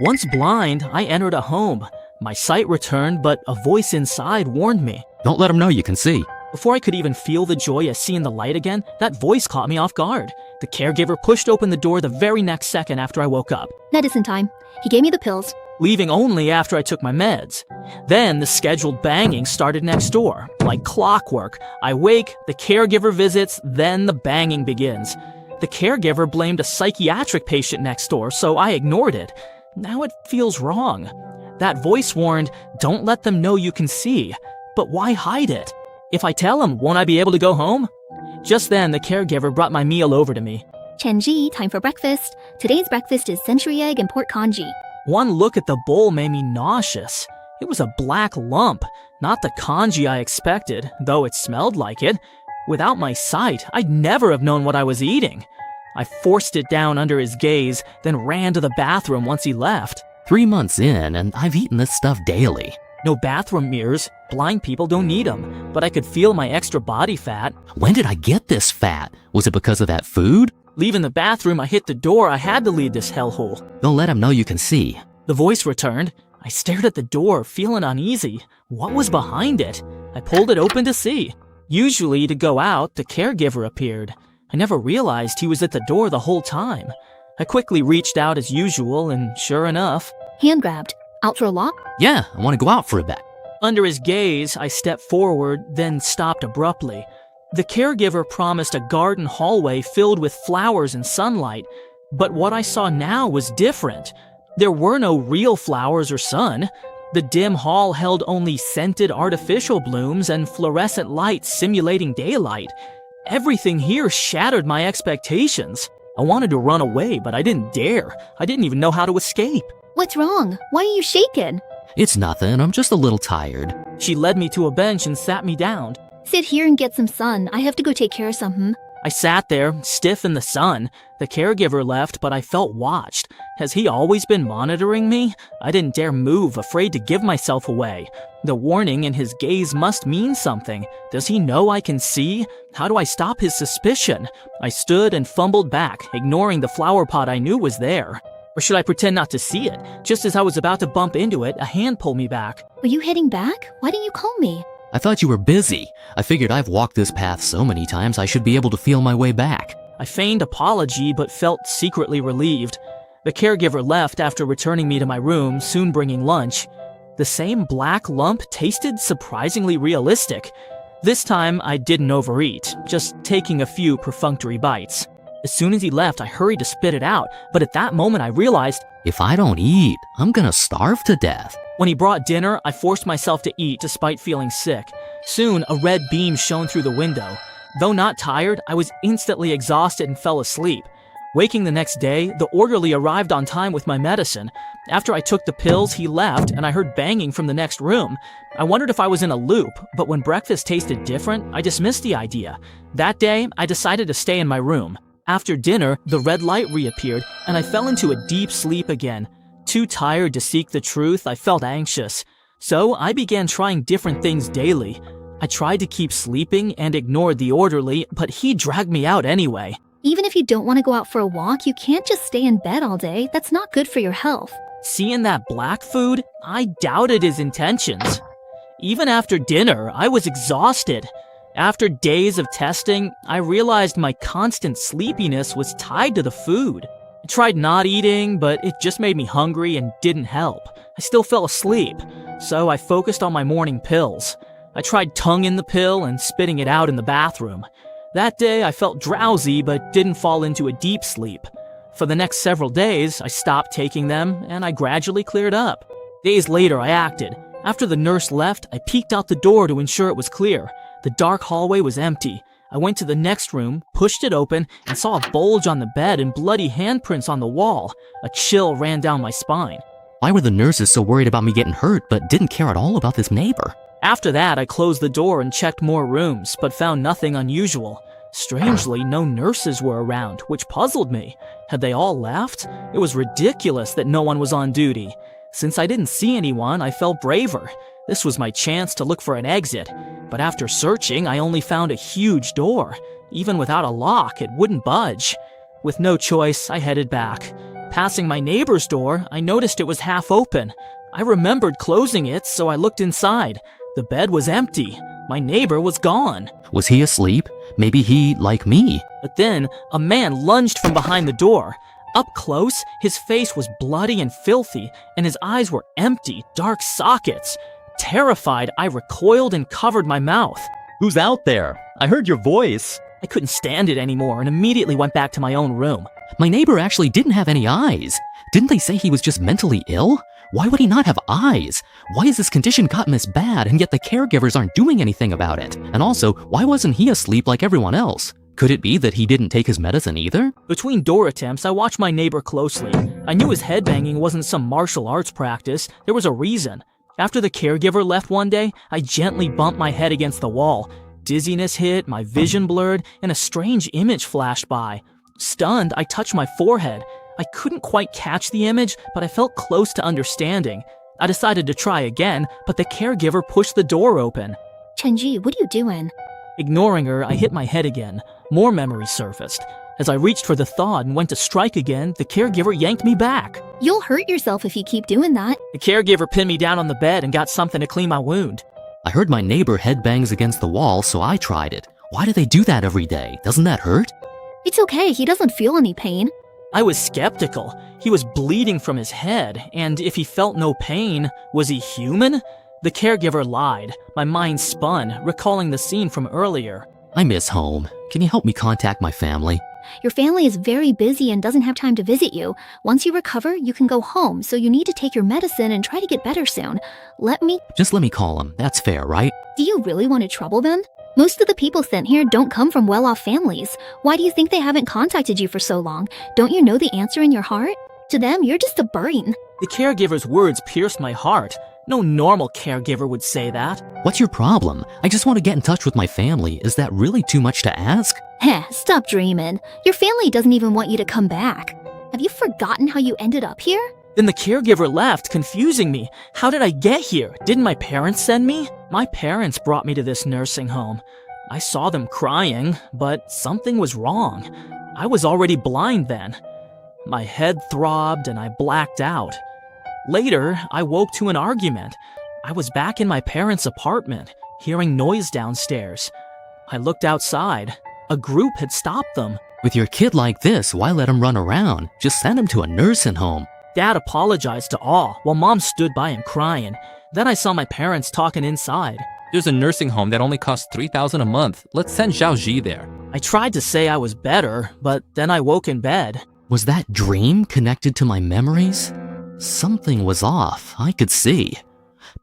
Once blind, I entered a home. My sight returned, but a voice inside warned me. Don't let them know you can see. Before I could even feel the joy of seeing the light again, that voice caught me off guard. The caregiver pushed open the door the very next second after I woke up, Medicine time. He gave me the pills. leaving only after I took my meds. Then the scheduled banging started next door. Like clockwork, I wake, the caregiver visits, then the banging begins. The caregiver blamed a psychiatric patient next door, so I ignored it. Now it feels wrong. That voice warned, don't let them know you can see. But why hide it? If I tell them, won't I be able to go home? Just then, the caregiver brought my meal over to me. Chenji, time for breakfast. Today's breakfast is century egg and pork congee. One look at the bowl made me nauseous. It was a black lump, not the congee I expected, though it smelled like it. Without my sight, I'd never have known what I was eating. I forced it down under his gaze, then ran to the bathroom once he left. 3 months in, and I've eaten this stuff daily. No bathroom mirrors. Blind people don't need them, but I could feel my extra body fat. When did I get this fat? Was it because of that food? Leaving the bathroom, I hit the door. I had to leave this hellhole. Don't let them know you can see. The voice returned. I stared at the door, feeling uneasy. What was behind it? I pulled it open to see. Usually, to go out, the caregiver appeared. I never realized he was at the door the whole time. I quickly reached out as usual, and sure enough, Hand grabbed. Out for a walk? Yeah, I want to go out for a bit. under his gaze, I stepped forward, then stopped abruptly. The caregiver promised a garden hallway filled with flowers and sunlight, but what I saw now was different. There were no real flowers or sun. The dim hall held only scented artificial blooms and fluorescent lights simulating daylight. Everything here shattered my expectations. I wanted to run away, but I didn't dare. I didn't even know how to escape. What's wrong? Why are you shaken? It's nothing, I'm just a little tired. She led me to a bench and sat me down. Sit here and get some sun. I have to go take care of something. I sat there, stiff in the sun. The caregiver left, but I felt watched. Has he always been monitoring me? I didn't dare move, afraid to give myself away. The warning in his gaze must mean something. Does he know I can see? How do I stop his suspicion? I stood and fumbled back, ignoring the flower pot I knew was there. Or should I pretend not to see it? Just as I was about to bump into it, a hand pulled me back. Are you heading back? Why didn't you call me? I thought you were busy. I figured I've walked this path so many times I should be able to feel my way back. I feigned apology but felt secretly relieved. The caregiver left after returning me to my room, soon bringing lunch. The same black lump tasted surprisingly realistic. This time, I didn't overeat, just taking a few perfunctory bites. As soon as he left, I hurried to spit it out, but at that moment I realized, If I don't eat, I'm gonna starve to death. when he brought dinner, I forced myself to eat despite feeling sick. Soon, a red beam shone through the window. Though not tired, I was instantly exhausted and fell asleep. Waking the next day, the orderly arrived on time with my medicine. After I took the pills, he left, and I heard banging from the next room. I wondered if I was in a loop, but when breakfast tasted different, I dismissed the idea. That day, I decided to stay in my room. After dinner, the red light reappeared, and I fell into a deep sleep again. Too tired to seek the truth, I felt anxious. So I began trying different things daily. I tried to keep sleeping and ignored the orderly, but he dragged me out anyway. Even if you don't want to go out for a walk, you can't just stay in bed all day. That's not good for your health. Seeing that black food, I doubted his intentions. Even after dinner, I was exhausted. After days of testing, I realized my constant sleepiness was tied to the food. I tried not eating, but it just made me hungry and didn't help. I still fell asleep, so I focused on my morning pills. I tried tongue in the pill and spitting it out in the bathroom. That day, I felt drowsy but didn't fall into a deep sleep. For the next several days, I stopped taking them and I gradually cleared up. Days later, I acted. After the nurse left, I peeked out the door to ensure it was clear. The dark hallway was empty. I went to the next room, pushed it open, and saw a bulge on the bed and bloody handprints on the wall. A chill ran down my spine. Why were the nurses so worried about me getting hurt but didn't care at all about this neighbor? After that, I closed the door and checked more rooms, but found nothing unusual. Strangely, no nurses were around, which puzzled me. Had they all left? It was ridiculous that no one was on duty. Since I didn't see anyone, I felt braver. This was my chance to look for an exit. But after searching, I only found a huge door. Even without a lock, it wouldn't budge. With no choice, I headed back. Passing my neighbor's door, I noticed it was half open. I remembered closing it, so I looked inside. The bed was empty. My neighbor was gone. Was he asleep? Maybe he, like me. But then, a man lunged from behind the door. Up close, his face was bloody and filthy, and his eyes were empty, dark sockets. Terrified, I recoiled and covered my mouth. Who's out there? I heard your voice. I couldn't stand it anymore and immediately went back to my own room. My neighbor actually didn't have any eyes. Didn't they say he was just mentally ill? Why would he not have eyes? Why has this condition gotten this bad and yet the caregivers aren't doing anything about it? And also, why wasn't he asleep like everyone else? Could it be that he didn't take his medicine either? Between door attempts, I watched my neighbor closely. I knew his headbanging wasn't some martial arts practice. There was a reason. After the caregiver left one day, I gently bumped my head against the wall. Dizziness hit, my vision blurred, and a strange image flashed by. Stunned, I touched my forehead. I couldn't quite catch the image, but I felt close to understanding. I decided to try again, but the caregiver pushed the door open. Chenji, what are you doing? Ignoring her, I hit my head again. More memories surfaced. As I reached for the thought and went to strike again, the caregiver yanked me back. You'll hurt yourself if you keep doing that. The caregiver pinned me down on the bed and got something to clean my wound. I heard my neighbor headbangs against the wall, so I tried it. Why do they do that every day? Doesn't that hurt? It's okay, he doesn't feel any pain. I was skeptical. He was bleeding from his head, and if he felt no pain, was he human? The caregiver lied. My mind spun, recalling the scene from earlier. I miss home. Can you help me contact my family? Your family is very busy and doesn't have time to visit you. Once you recover, you can go home, so you need to take your medicine and try to get better soon. Just let me call them. That's fair, right? Do you really want to trouble them? Most of the people sent here don't come from well-off families. Why do you think they haven't contacted you for so long? Don't you know the answer in your heart? To them, you're just a burden. The caregiver's words pierced my heart. No normal caregiver would say that. What's your problem? I just want to get in touch with my family. Is that really too much to ask? Heh, stop dreaming. Your family doesn't even want you to come back. Have you forgotten how you ended up here? Then the caregiver left, confusing me. How did I get here? Didn't my parents send me? My parents brought me to this nursing home. I saw them crying, but something was wrong. I was already blind then. My head throbbed and I blacked out. Later, I woke to an argument. I was back in my parents' apartment, hearing noise downstairs. I looked outside. A group had stopped them. With your kid like this, why let him run around? Just send him to a nursing home. Dad apologized to all, while Mom stood by him crying. Then I saw my parents talking inside. There's a nursing home that only costs $3,000 a month. Let's send Xiaoji there. I tried to say I was better, but then I woke in bed. Was that dream connected to my memories? Something was off, I could see.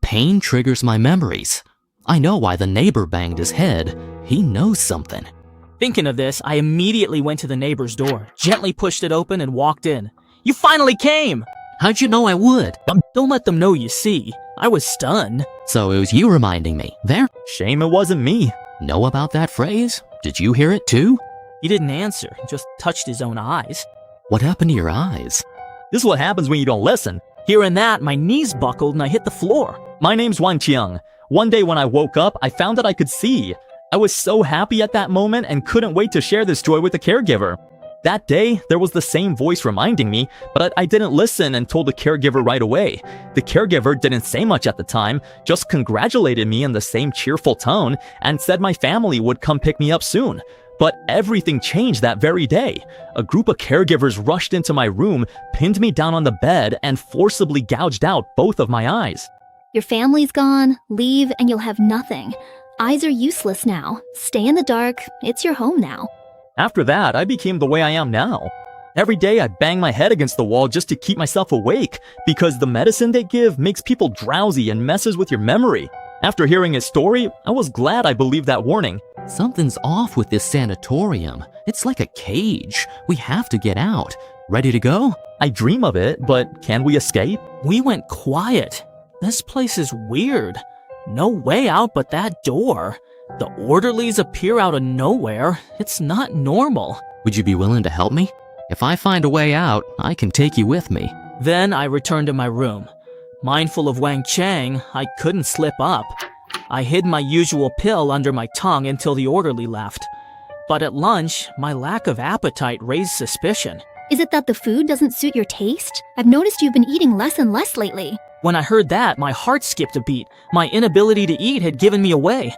Pain triggers my memories. I know why the neighbor banged his head. He knows something. Thinking of this, I immediately went to the neighbor's door, gently pushed it open and walked in. You finally came! How'd you know I would? Don't let them know you see. I was stunned. So it was you reminding me. There? Shame it wasn't me. Know about that phrase? Did you hear it too? He didn't answer, just touched his own eyes. What happened to your eyes? This is what happens when you don't listen. Hearing that, my knees buckled and I hit the floor. My name's Wang Qiang. One day when I woke up, I found that I could see. I was so happy at that moment and couldn't wait to share this joy with the caregiver. That day, there was the same voice reminding me, but I didn't listen and told the caregiver right away. The caregiver didn't say much at the time, just congratulated me in the same cheerful tone and said my family would come pick me up soon. But everything changed that very day. A group of caregivers rushed into my room, pinned me down on the bed, and forcibly gouged out both of my eyes. Your family's gone, leave, and you'll have nothing. Eyes are useless now. Stay in the dark. It's your home now. After that, I became the way I am now. Every day I bang my head against the wall just to keep myself awake, because the medicine they give makes people drowsy and messes with your memory. After hearing his story, I was glad I believed that warning. Something's off with this sanatorium. It's like a cage. We have to get out. Ready to go? I dream of it, but can we escape? We went quiet. This place is weird. No way out but that door. The orderlies appear out of nowhere. It's not normal. Would you be willing to help me? If I find a way out, I can take you with me. Then I returned to my room. Mindful of Wang Chang, I couldn't slip up. I hid my usual pill under my tongue until the orderly left. But at lunch, my lack of appetite raised suspicion. Is it that the food doesn't suit your taste? I've noticed you've been eating less and less lately. When I heard that, my heart skipped a beat. My inability to eat had given me away.